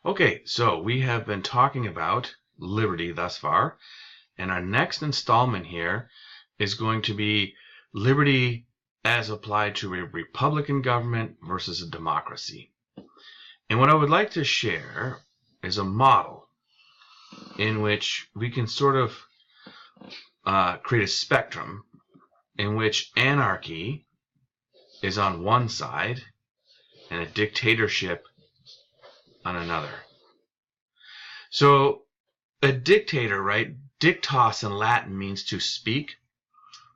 Okay, so we have been talking about liberty thus far, and our next installment here is going to be liberty as applied to a republican government versus a democracy. And what I would like to share is a model in which we can sort of create a spectrum in which anarchy is on one side and a dictatorship on another. So a dictator, right? Dictas in Latin means to speak,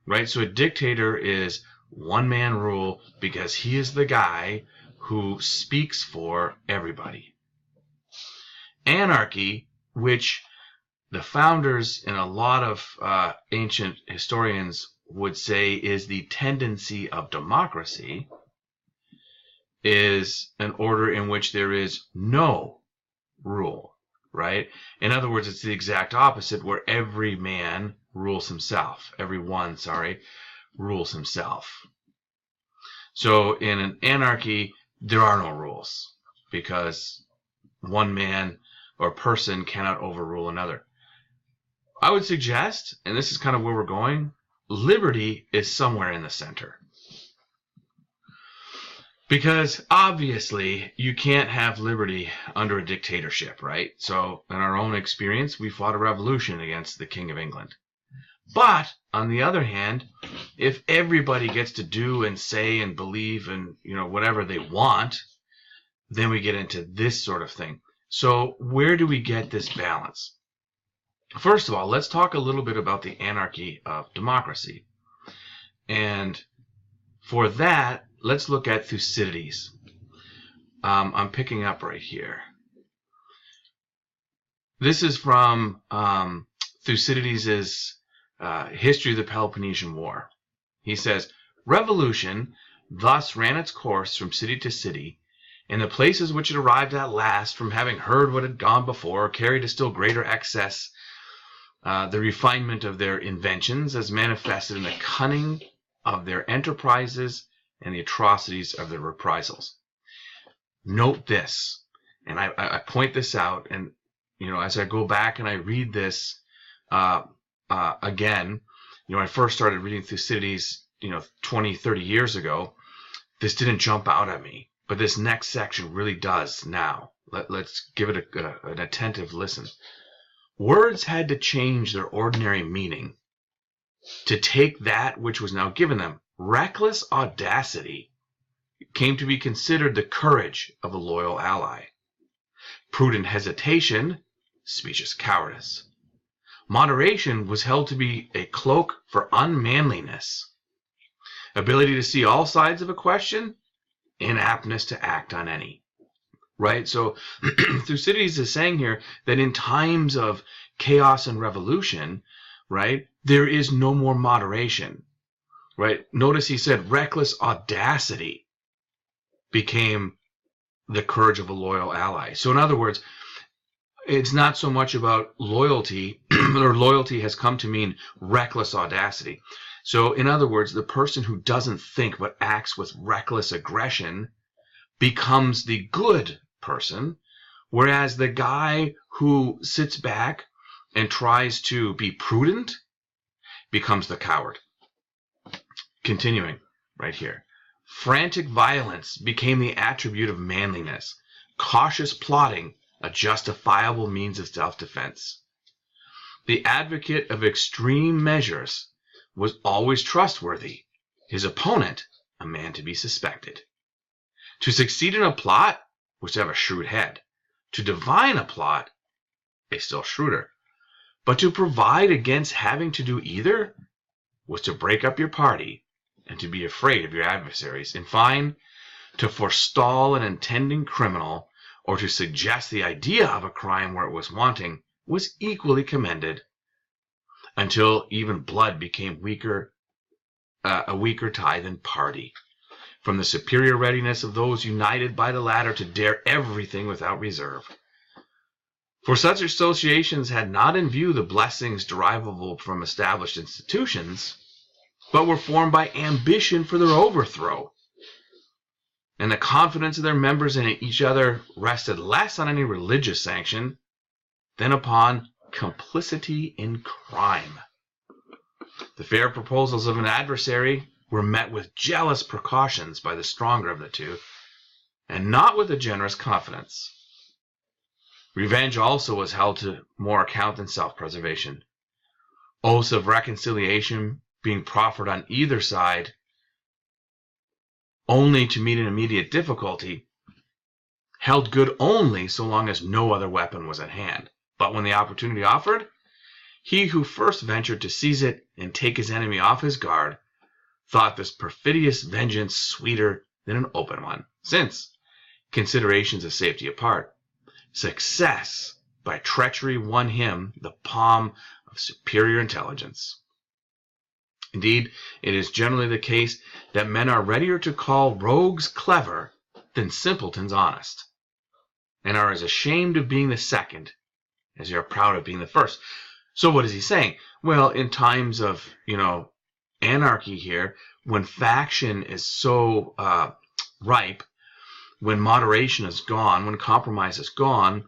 right? So a dictator is one man rule because he is the guy who speaks for everybody. Anarchy, which the founders and a lot of ancient historians would say is the tendency of democracy, is an order in which there is no rule, right? In other words, it's the exact opposite, where every man rules himself. Everyone, rules himself. So in an anarchy, there are no rules because one man or person cannot overrule another. I would suggest, and this is kind of where we're going, liberty is somewhere in the center. Because obviously you can't have liberty under a dictatorship, right? So in our own experience, we fought a revolution against the King of England. But on the other hand, if everybody gets to do and say and believe and whatever they want, then we get into this sort of thing. So where do we get this balance? First of all, let's talk a little bit about the anarchy of democracy. And for that, let's look at Thucydides. I'm picking up right here. This is from Thucydides' History of the Peloponnesian War. He says, "Revolution thus ran its course from city to city, and the places which it arrived at last, from having heard what had gone before, carried to still greater excess the refinement of their inventions, as manifested in the cunning of their enterprises and the atrocities of their reprisals." Note this, and I point this out, and as I go back and I read this again, I first started reading Thucydides 20, 30 years ago. This didn't jump out at me, but this next section really does now. Let's give it an attentive listen. "Words had to change their ordinary meaning to take that which was now given them. Reckless audacity came to be considered the courage of a loyal ally. Prudent hesitation, specious cowardice. Moderation was held to be a cloak for unmanliness. Ability to see all sides of a question, inaptness to act on any." Right? So Thucydides is saying here that in times of chaos and revolution, right, there is no more moderation. Right? Notice he said reckless audacity became the courage of a loyal ally. So in other words, it's not so much about loyalty, or loyalty has come to mean reckless audacity. So in other words, the person who doesn't think but acts with reckless aggression becomes the good person, whereas the guy who sits back and tries to be prudent becomes the coward. Continuing right here. "Frantic violence became the attribute of manliness. Cautious plotting, a justifiable means of self-defense. The advocate of extreme measures was always trustworthy. His opponent, a man to be suspected. To succeed in a plot was to have a shrewd head. To divine a plot, a still shrewder. But to provide against having to do either was to break up your party and to be afraid of your adversaries. In fine, to forestall an intending criminal or to suggest the idea of a crime where it was wanting was equally commended, until even blood became a weaker tie than party, from the superior readiness of those united by the latter to dare everything without reserve. For such associations had not in view the blessings derivable from established institutions, but were formed by ambition for their overthrow. and the confidence of their members in each other rested less on any religious sanction than upon complicity in crime. The fair proposals of an adversary were met with jealous precautions by the stronger of the two, and not with a generous confidence. Revenge also was held to more account than self-preservation. Oaths of reconciliation being proffered on either side only to meet an immediate difficulty, held good only so long as no other weapon was at hand. But when the opportunity offered, he who first ventured to seize it and take his enemy off his guard thought this perfidious vengeance sweeter than an open one, since, considerations of safety apart, success by treachery won him the palm of superior intelligence. Indeed, it is generally the case that men are readier to call rogues clever than simpletons honest, and are as ashamed of being the second as they are proud of being the first. So what is he saying? Well, in times of, anarchy here, when faction is so ripe, when moderation is gone, when compromise is gone,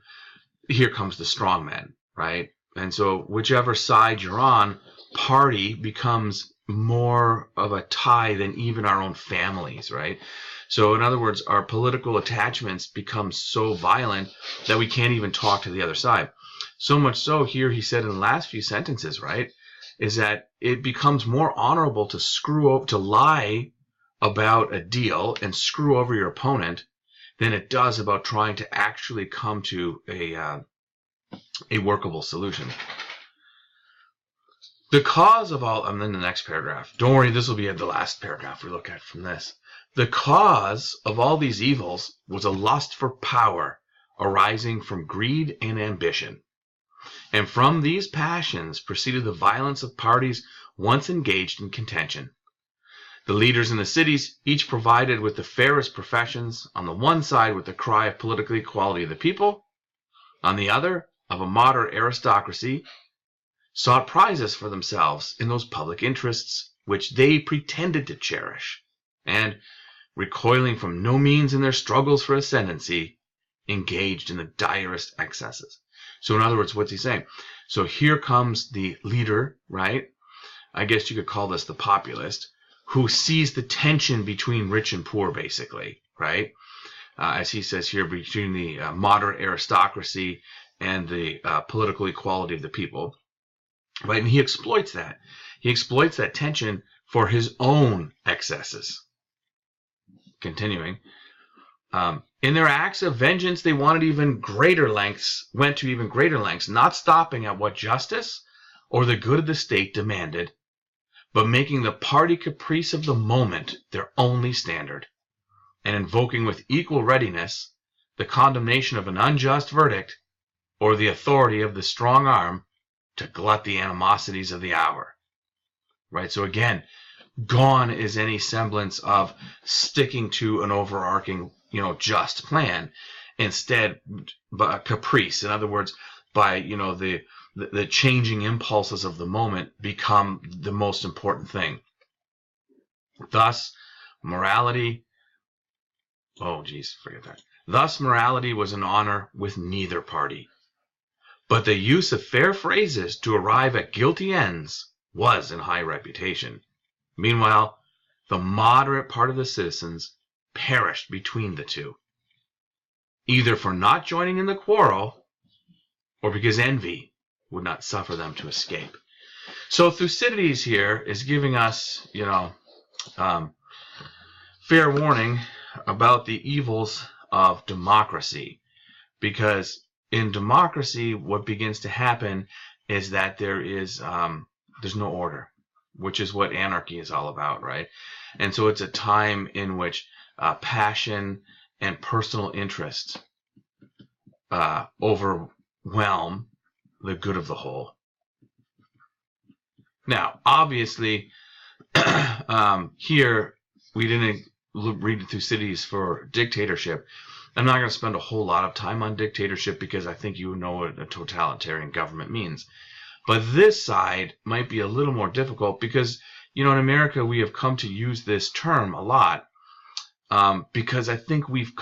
here comes the strong man, right? And so whichever side you're on, party becomes more of a tie than even our own families, right? So in other words, our political attachments become so violent that we can't even talk to the other side. So much so, here he said in the last few sentences, right, is that it becomes more honorable to lie about a deal and screw over your opponent than it does about trying to actually come to a workable solution. The cause of all, I'm in the next paragraph. Don't worry, this will be the last paragraph we look at from this. The cause of all these evils was a lust for power arising from greed and ambition. And from these passions proceeded the violence of parties once engaged in contention. The leaders in the cities, each provided with the fairest professions, on the one side with the cry of political equality of the people, on the other of a moderate aristocracy, sought prizes for themselves in those public interests which they pretended to cherish, and, recoiling from no means in their struggles for ascendancy, engaged in the direst excesses. So in other words, what's he saying? So here comes the leader, right? I guess you could call this the populist, who sees the tension between rich and poor, basically, right? As he says here, between the moderate aristocracy and the political equality of the people. Right, and he exploits that. He exploits that tension for his own excesses. Continuing, in their acts of vengeance, they went to even greater lengths, not stopping at what justice or the good of the state demanded, but making the party caprice of the moment their only standard, and invoking with equal readiness the condemnation of an unjust verdict or the authority of the strong arm to glut the animosities of the hour. Right? So again, gone is any semblance of sticking to an overarching, just plan. Instead, by caprice. In other words, by, the changing impulses of the moment become the most important thing. Thus, morality Thus, morality was an honor with neither party. But the use of fair phrases to arrive at guilty ends was in high reputation. Meanwhile, the moderate part of the citizens perished between the two, either for not joining in the quarrel or because envy would not suffer them to escape. So Thucydides here is giving us, fair warning about the evils of democracy, because in democracy, what begins to happen is that there's no order, which is what anarchy is all about, right? And so it's a time in which passion and personal interest overwhelm the good of the whole. Now, obviously, here we didn't read Thucydides for dictatorship. I'm not going to spend a whole lot of time on dictatorship because I think you know what a totalitarian government means. But this side might be a little more difficult because, in America we have come to use this term a lot. because I think we've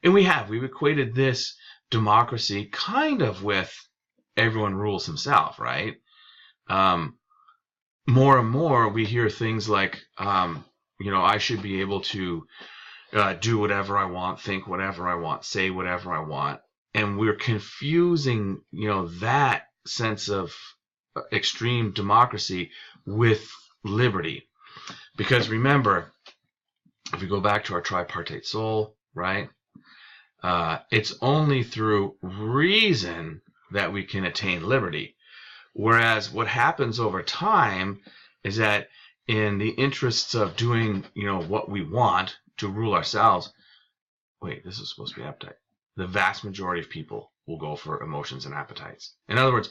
we've equated this democracy kind of with everyone rules himself, right? More and more we hear things like, I should be able to do whatever I want, think whatever I want, say whatever I want. And we're confusing, that sense of extreme democracy with liberty. Because remember, if we go back to our tripartite soul, right? It's only through reason that we can attain liberty. Whereas what happens over time is that in the interests of doing, what we want to rule ourselves, wait, this is supposed to be appetite. The vast majority of people will go for emotions and appetites. In other words,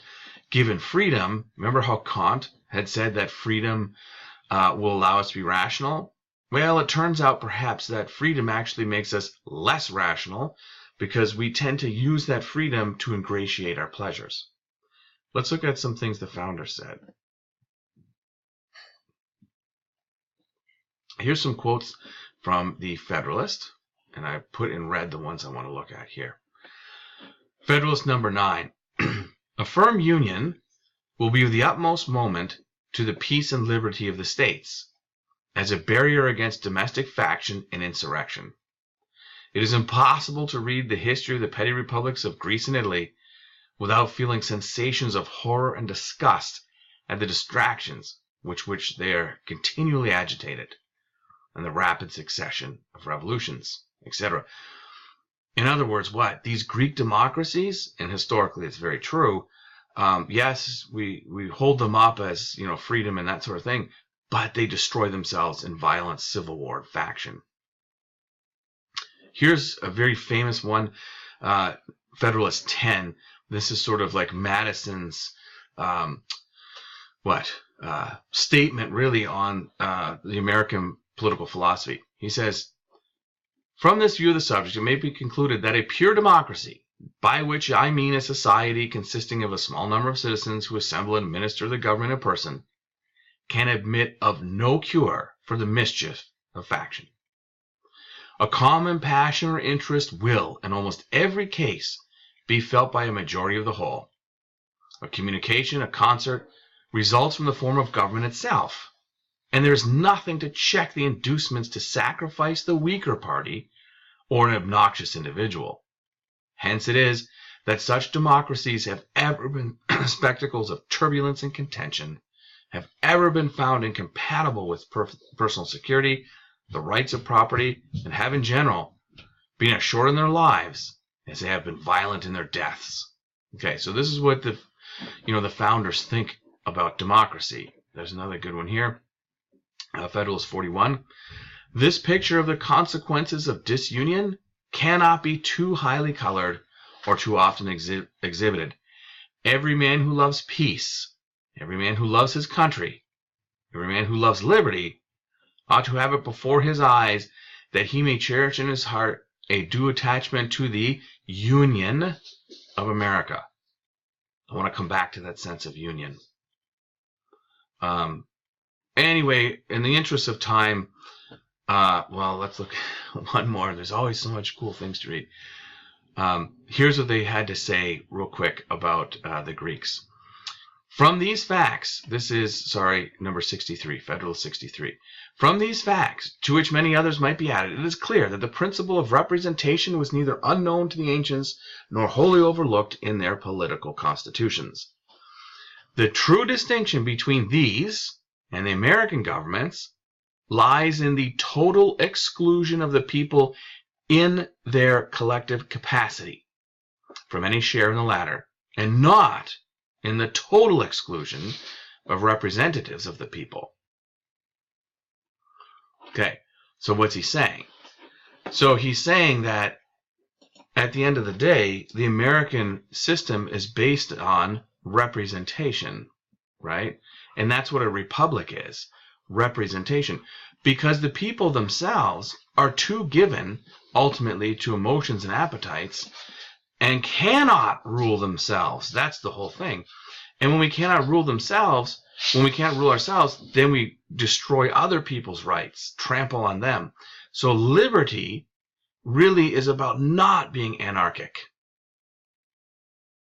given freedom, remember how Kant had said that freedom will allow us to be rational? Well, it turns out perhaps that freedom actually makes us less rational because we tend to use that freedom to ingratiate our pleasures. Let's look at some things the founder said. Here's some quotes from the Federalist, and I put in red the ones I want to look at here. Federalist number 9. A firm union will be of the utmost moment to the peace and liberty of the states, as a barrier against domestic faction and insurrection. It is impossible to read the history of the petty republics of Greece and Italy without feeling sensations of horror and disgust at the distractions with which they are continually agitated, and the rapid succession of revolutions, etc. In other words, what? These Greek democracies, and historically it's very true, yes, we hold them up as, freedom and that sort of thing, but they destroy themselves in violent civil war and faction. Here's a very famous one, Federalist 10. This is sort of like Madison's statement really on the American political philosophy. He says, from this view of the subject, it may be concluded that a pure democracy, by which I mean a society consisting of a small number of citizens who assemble and administer the government in person, can admit of no cure for the mischief of faction. A common passion or interest will, in almost every case, be felt by a majority of the whole. A communication, a concert, results from the form of government itself, and there is nothing to check the inducements to sacrifice the weaker party or an obnoxious individual. Hence it is that such democracies have ever been spectacles of turbulence and contention, have ever been found incompatible with personal security, the rights of property, and have in general been as short in their lives as they have been violent in their deaths. Okay, so this is what the founders think about democracy. There's another good one here. Federalist 41. This picture of the consequences of disunion cannot be too highly colored or too often exhibited. Every man who loves peace, every man who loves his country, every man who loves liberty ought to have it before his eyes that he may cherish in his heart a due attachment to the Union of America. I want to come back to that sense of union. Anyway, in the interest of time, let's look at one more. There's always so much cool things to read. Here's what they had to say real quick about the Greeks. From these facts, this is, number 63, Federalist 63. From these facts, to which many others might be added, it is clear that the principle of representation was neither unknown to the ancients nor wholly overlooked in their political constitutions. The true distinction between these and the American governments lies in the total exclusion of the people in their collective capacity from any share in the latter, and not in the total exclusion of representatives of the people. Okay, so what's he saying? So he's saying that at the end of the day, the American system is based on representation, right? And that's what a republic is, representation. Because the people themselves are too given, ultimately, to emotions and appetites, and cannot rule themselves. That's the whole thing. And when we cannot rule themselves, when we can't rule ourselves, then we destroy other people's rights, trample on them. So liberty really is about not being anarchic.